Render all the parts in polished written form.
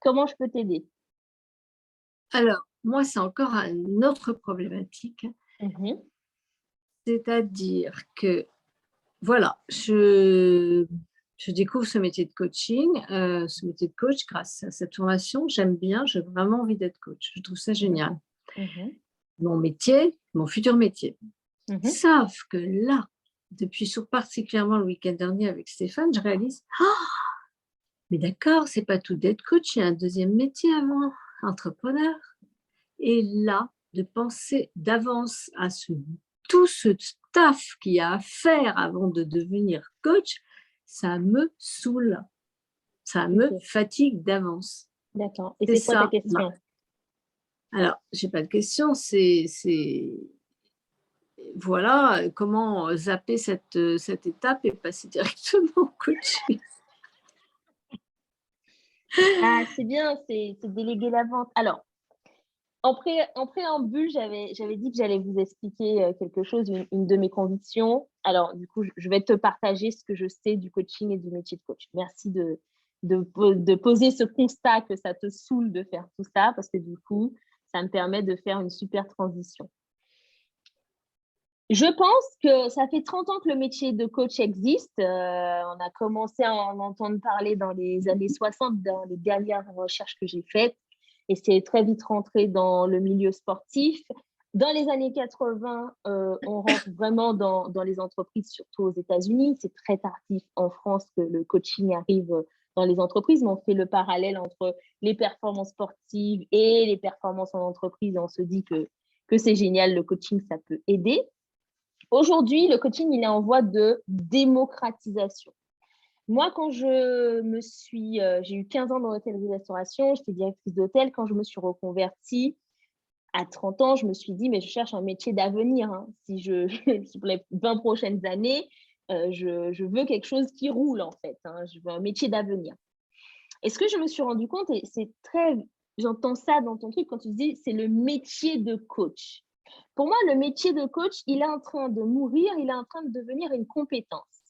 Comment je peux t'aider? Alors, moi, c'est encore une autre problématique, Mmh. c'est-à-dire que, voilà, je découvre ce métier de coaching, ce métier de coach grâce à cette formation. J'aime bien, j'ai vraiment envie d'être coach. Je trouve ça Mmh. génial. Mmh. Mon métier, mon futur métier. Mmh. Sauf que là, depuis particulièrement le week-end dernier avec Stéphane, je réalise: «Ah! Mais d'accord, c'est pas tout d'être coach, il y a un deuxième métier avant, entrepreneur». Et là, de penser d'avance à tout ce staff qu'il y a à faire avant de devenir coach, ça me saoule, ça me OK, fatigue d'avance. d'accord, et C'est c'est quoi ta ça, là. question? Alors, j'ai pas de question, c'est voilà, comment, zapper cette étape et passer directement au coaching. Ah, c'est bien, c'est déléguer la vente. Alors, en préambule, j'avais dit que j'allais vous expliquer, quelque chose, une de mes convictions. Alors du coup, je vais te partager ce que je sais du coaching et du métier de coach. Merci de poser ce constat que ça te saoule de faire tout ça, parce que du coup, ça me permet de faire une super transition. Je pense que ça fait 30 ans que le métier de coach existe. On a commencé à en entendre parler dans les années 60, dans les dernières recherches que j'ai faites, et c'est très vite rentré dans le milieu sportif. Dans les années 80, on rentre vraiment dans les entreprises, surtout aux États-Unis. C'est très tardif en France que le coaching arrive dans les entreprises, mais on fait le parallèle entre les performances sportives et les performances en entreprise, et on se dit que c'est génial, le coaching, ça peut aider. Aujourd'hui, le coaching, il est en voie de démocratisation. Moi, quand j'ai eu 15 ans dans l'hôtellerie-restauration, j'étais directrice d'hôtel. Quand je me suis reconvertie à 30 ans, je me suis dit, mais je cherche un métier d'avenir, hein. Pour les 20 prochaines années, je veux quelque chose qui roule, en fait, hein. Je veux un métier d'avenir. Et ce que je me suis rendu compte, et j'entends ça dans ton truc quand tu dis, c'est le métier de coach. Pour moi, le métier de coach, il est en train de mourir, il est en train de devenir une compétence.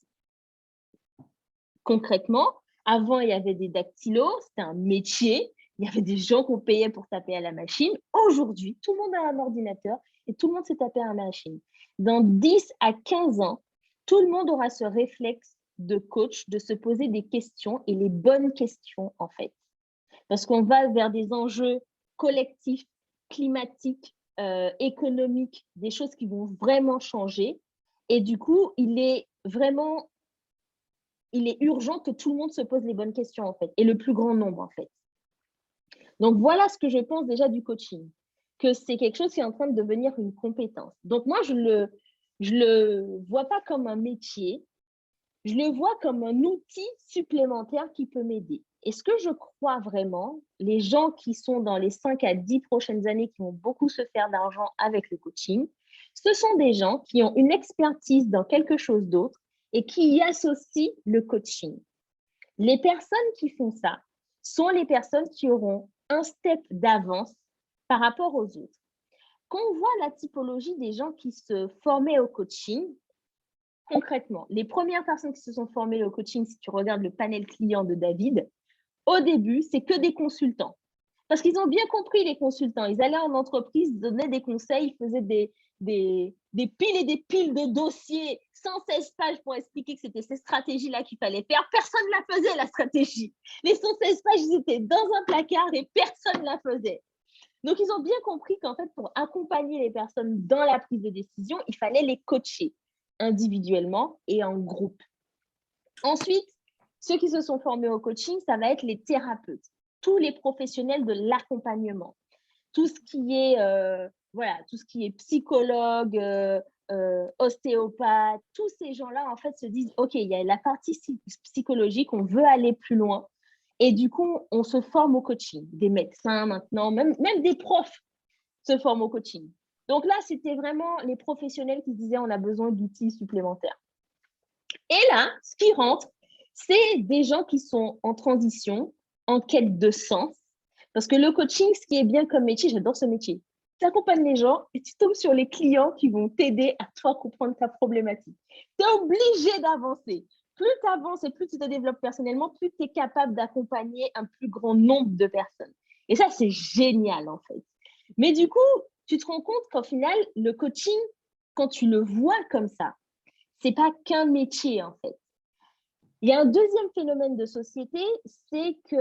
Concrètement, avant, il y avait des dactylos, c'était un métier, il y avait des gens qu'on payait pour taper à la machine. Aujourd'hui, tout le monde a un ordinateur et tout le monde sait taper à la machine. Dans 10 à 15 ans, tout le monde aura ce réflexe de coach, de se poser des questions, et les bonnes questions, en fait. Parce qu'on va vers des enjeux collectifs, climatiques, économiques, des choses qui vont vraiment changer. Et du coup, il est urgent que tout le monde se pose les bonnes questions, en fait, et le plus grand nombre, en fait. Donc, voilà ce que je pense déjà du coaching, que c'est quelque chose qui est en train de devenir une compétence. Donc, moi, je le vois pas comme un métier, je le vois comme un outil supplémentaire qui peut m'aider. Et ce que je crois vraiment, les gens qui sont dans les 5 à 10 prochaines années, qui vont beaucoup se faire d'argent avec le coaching, ce sont des gens qui ont une expertise dans quelque chose d'autre et qui y associent le coaching. Les personnes qui font ça sont les personnes qui auront un step d'avance par rapport aux autres. Quand on voit la typologie des gens qui se formaient au coaching, concrètement, les premières personnes qui se sont formées au coaching, si tu regardes le panel client de David, au début, c'est que des consultants. Parce qu'ils ont bien compris, les consultants. Ils allaient en entreprise, donnaient des conseils, ils faisaient des piles et des piles de dossiers, 116 pages pour expliquer que c'était ces stratégies-là qu'il fallait faire. Personne ne la faisait, la stratégie. Les 116 pages, ils étaient dans un placard et personne ne la faisait. Donc, ils ont bien compris qu'en fait, pour accompagner les personnes dans la prise de décision, il fallait les coacher individuellement et en groupe. Ensuite, ceux qui se sont formés au coaching, ça va être les thérapeutes, tous les professionnels de l'accompagnement, tout ce qui est, tout ce qui est psychologue, ostéopathe, tous ces gens-là, en fait, se disent, OK, il y a la partie psychologique, on veut aller plus loin. Et du coup, on se forme au coaching. Des médecins maintenant, même des profs se forment au coaching. Donc là, c'était vraiment les professionnels qui disaient, on a besoin d'outils supplémentaires. Et là, ce qui rentre, c'est des gens qui sont en transition, en quête de sens. Parce que le coaching, ce qui est bien comme métier, j'adore ce métier. Tu accompagnes les gens et tu tombes sur les clients qui vont t'aider à toi comprendre ta problématique. Tu es obligé d'avancer. plus tu avances et plus tu te développes personnellement, plus tu es capable d'accompagner un plus grand nombre de personnes. Et ça, c'est génial, en fait. Mais du coup, tu te rends compte qu'au final, le coaching, quand tu le vois comme ça, c'est pas qu'un métier, en fait. Il y a un deuxième phénomène de société, c'est que...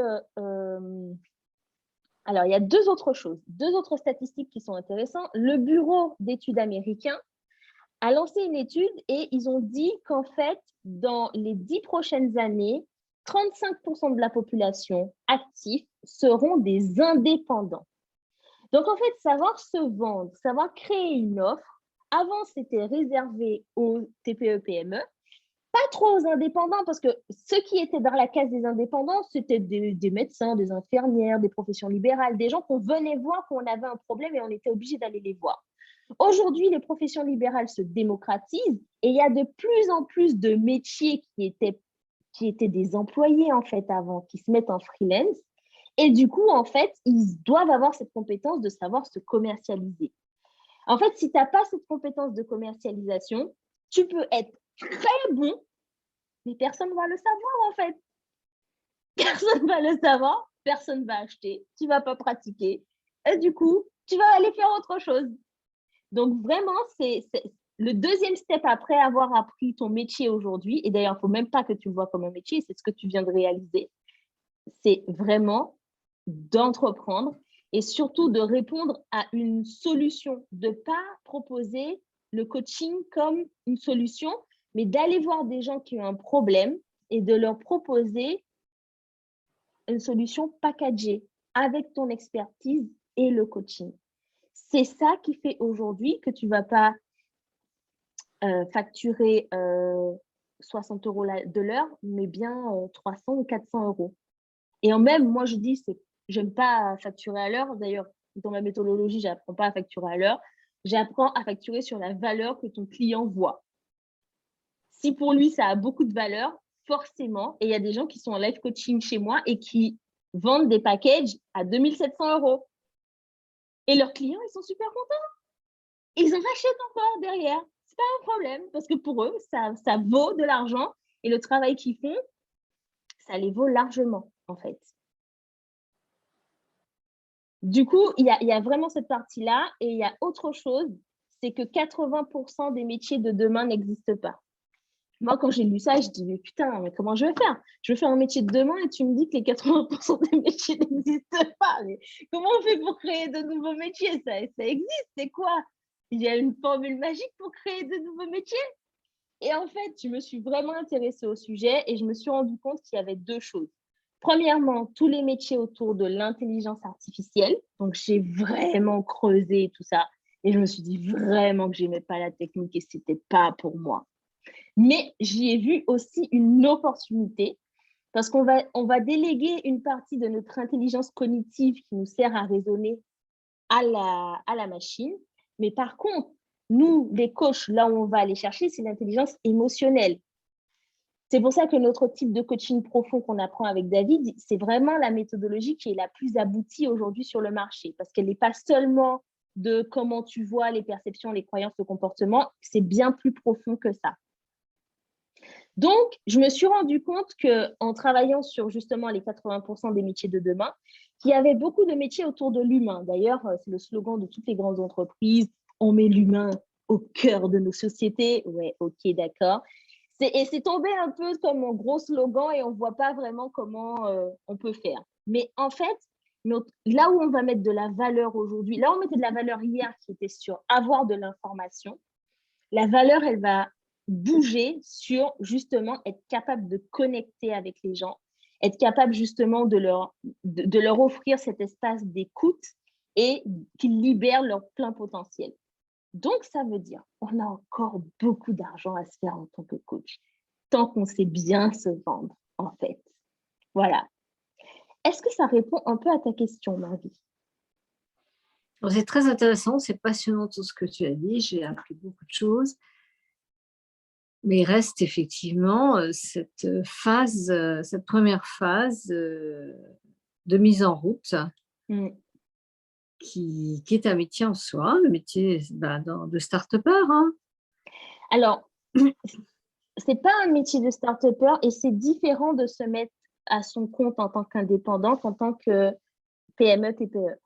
alors, il y a deux autres choses, deux autres statistiques qui sont intéressantes. Le bureau d'études américain a lancé une étude et ils ont dit qu'en fait, dans les 10 prochaines années, 35% de la population active seront des indépendants. Donc, en fait, savoir se vendre, savoir créer une offre, avant, c'était réservé aux TPE-PME, pas trop aux indépendants, parce que ceux qui étaient dans la case des indépendants, c'était des médecins, des infirmières, des professions libérales, des gens qu'on venait voir quand on avait un problème et on était obligé d'aller les voir. Aujourd'hui, les professions libérales se démocratisent et il y a de plus en plus de métiers qui étaient des employés en fait avant, qui se mettent en freelance. Et du coup, en fait, ils doivent avoir cette compétence de savoir se commercialiser. En fait, si tu n'as pas cette compétence de commercialisation, tu peux être très bon, mais personne ne va le savoir en fait. Personne ne va le savoir, personne ne va acheter, tu ne vas pas pratiquer. Et du coup, tu vas aller faire autre chose. Donc, vraiment, c'est le deuxième step après avoir appris ton métier aujourd'hui. Et d'ailleurs, il ne faut même pas que tu le vois comme un métier, c'est ce que tu viens de réaliser. C'est vraiment d'entreprendre et surtout de répondre à une solution, de ne pas proposer le coaching comme une solution, mais d'aller voir des gens qui ont un problème et de leur proposer une solution packagée avec ton expertise et le coaching. C'est ça qui fait aujourd'hui que tu ne vas pas facturer 60 € de l'heure, mais bien 300 ou 400 €. Et même, moi, je dis, j'aime pas facturer à l'heure. D'ailleurs, dans ma méthodologie, j'apprends pas à facturer à l'heure. J'apprends à facturer sur la valeur que ton client voit. Si pour lui, ça a beaucoup de valeur, forcément, et il y a des gens qui sont en live coaching chez moi et qui vendent des packages à 2700 €. Et leurs clients, ils sont super contents. Ils en rachètent encore derrière. C'est pas un problème parce que pour eux, ça vaut de l'argent et le travail qu'ils font, ça les vaut largement, en fait. Du coup, il y a vraiment cette partie-là et il y a autre chose, c'est que 80% des métiers de demain n'existent pas. Moi, quand j'ai lu ça, je dis, mais putain, mais comment je vais faire? Je veux faire un métier de demain et tu me dis que les 80% des métiers n'existent pas. Mais comment on fait pour créer de nouveaux métiers? Ça existe, c'est quoi? Il y a une formule magique pour créer de nouveaux métiers? Et en fait, je me suis vraiment intéressée au sujet et je me suis rendu compte qu'il y avait deux choses. Premièrement, tous les métiers autour de l'intelligence artificielle. Donc, j'ai vraiment creusé tout ça et je me suis dit vraiment que j'aimais pas la technique et c'était pas pour moi. Mais j'y ai vu aussi une opportunité parce qu'on va déléguer une partie de notre intelligence cognitive qui nous sert à raisonner à la machine. Mais par contre, nous, les coachs, là où on va aller chercher, c'est l'intelligence émotionnelle. C'est pour ça que notre type de coaching profond qu'on apprend avec David, c'est vraiment la méthodologie qui est la plus aboutie aujourd'hui sur le marché parce qu'elle n'est pas seulement de comment tu vois les perceptions, les croyances, le comportement, c'est bien plus profond que ça. Donc, je me suis rendu compte qu'en travaillant sur justement les 80% des métiers de demain, qu'il y avait beaucoup de métiers autour de l'humain. D'ailleurs, c'est le slogan de toutes les grandes entreprises, on met l'humain au cœur de nos sociétés. Ouais, ok, d'accord. Et c'est tombé un peu comme un gros slogan et on ne voit pas vraiment comment on peut faire. Mais en fait, là où on va mettre de la valeur aujourd'hui, là où on mettait de la valeur hier qui était sur avoir de l'information, la valeur, elle va bouger sur justement être capable de connecter avec les gens, être capable justement de leur offrir cet espace d'écoute et qu'ils libèrent leur plein potentiel. Donc, ça veut dire on a encore beaucoup d'argent à se faire en tant que coach, tant qu'on sait bien se vendre, en fait. Voilà. Est-ce que ça répond un peu à ta question, Marie? C'est très intéressant, c'est passionnant tout ce que tu as dit, j'ai appris beaucoup de choses. Mais il reste effectivement cette première phase de mise en route qui est un métier en soi, le métier de start-upper. Hein. Alors, c'est pas un métier de start-upper et c'est différent de se mettre à son compte en tant qu'indépendant qu'en tant que PME, TPE.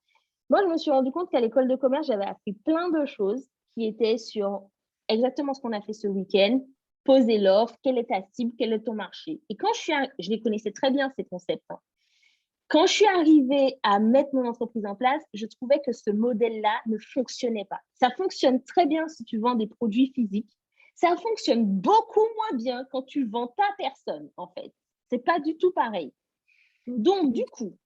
Moi, je me suis rendu compte qu'à l'école de commerce, j'avais appris plein de choses qui étaient sur exactement ce qu'on a fait ce week-end, poser l'offre, quelle est ta cible, quel est ton marché. Et quand je les connaissais très bien, ces concepts. Hein. Quand je suis arrivée à mettre mon entreprise en place, je trouvais que ce modèle-là ne fonctionnait pas. Ça fonctionne très bien si tu vends des produits physiques. Ça fonctionne beaucoup moins bien quand tu vends ta personne, en fait. C'est pas du tout pareil. Donc, du coup,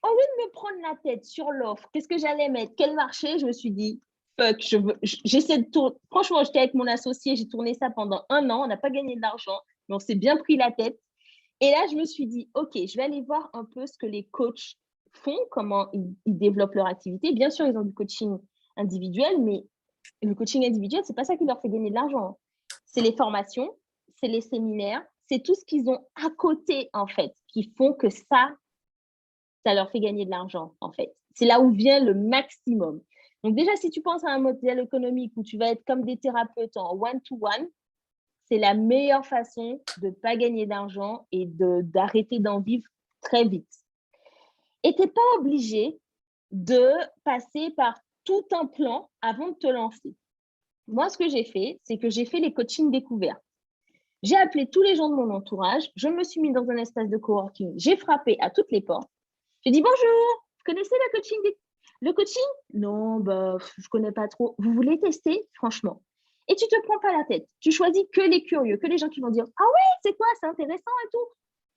au lieu de me prendre la tête sur l'offre, qu'est-ce que j'allais mettre, quel marché, je me suis dit, fuck, j'essaie de tourner. Franchement, j'étais avec mon associé, j'ai tourné ça pendant 1 an, on n'a pas gagné d'argent, mais on s'est bien pris la tête. Et là, je me suis dit, OK, je vais aller voir un peu ce que les coachs font, comment ils développent leur activité. Bien sûr, ils ont du coaching individuel, mais le coaching individuel, c'est pas ça qui leur fait gagner de l'argent. C'est les formations, c'est les séminaires, c'est tout ce qu'ils ont à côté, en fait, qui font que ça leur fait gagner de l'argent, en fait. C'est là où vient le maximum. Donc déjà, si tu penses à un modèle économique où tu vas être comme des thérapeutes en one-to-one, c'est la meilleure façon de ne pas gagner d'argent et d'arrêter d'en vivre très vite. Et tu n'es pas obligé de passer par tout un plan avant de te lancer. Moi, ce que j'ai fait, c'est que j'ai fait les coachings découverts. J'ai appelé tous les gens de mon entourage, je me suis mis dans un espace de coworking, j'ai frappé à toutes les portes. J'ai dit bonjour, vous connaissez le coaching? Non, bah, je ne connais pas trop. Vous voulez tester? Franchement. Et tu ne te prends pas la tête. Tu choisis que les curieux, que les gens qui vont dire ah ouais, c'est quoi, c'est intéressant et tout.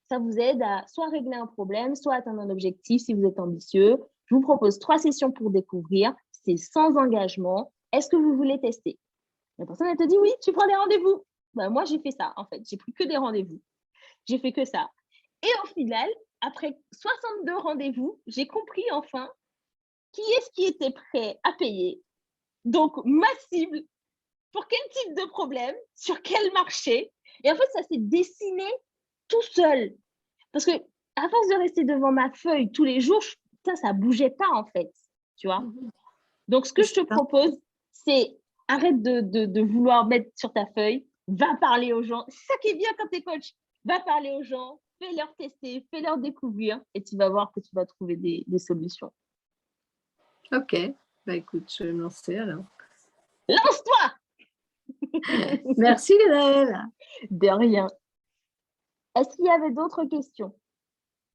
Ça vous aide à soit régler un problème, soit atteindre un objectif si vous êtes ambitieux. Je vous propose 3 sessions pour découvrir. C'est sans engagement. Est-ce que vous voulez tester? La personne, elle te dit oui, tu prends des rendez-vous. Ben, moi, j'ai fait ça, en fait. J'ai pris que des rendez-vous. J'ai fait que ça. Et au final, après 62 rendez-vous, j'ai compris enfin qui est-ce qui était prêt à payer. Donc, ma cible, pour quel type de problème, sur quel marché. Et en fait, ça s'est dessiné tout seul. Parce que à force de rester devant ma feuille tous les jours, ça bougeait pas, en fait. Tu vois? Donc, ce que je te propose, c'est arrête de vouloir mettre sur ta feuille, va parler aux gens. C'est ça qui est bien quand tu es coach. Va parler aux gens, fais-leur tester, fais-leur découvrir et tu vas voir que tu vas trouver des solutions. Ok, bah écoute, je vais me lancer alors. Lance-toi! Merci Lionel. De rien. Est-ce qu'il y avait d'autres questions?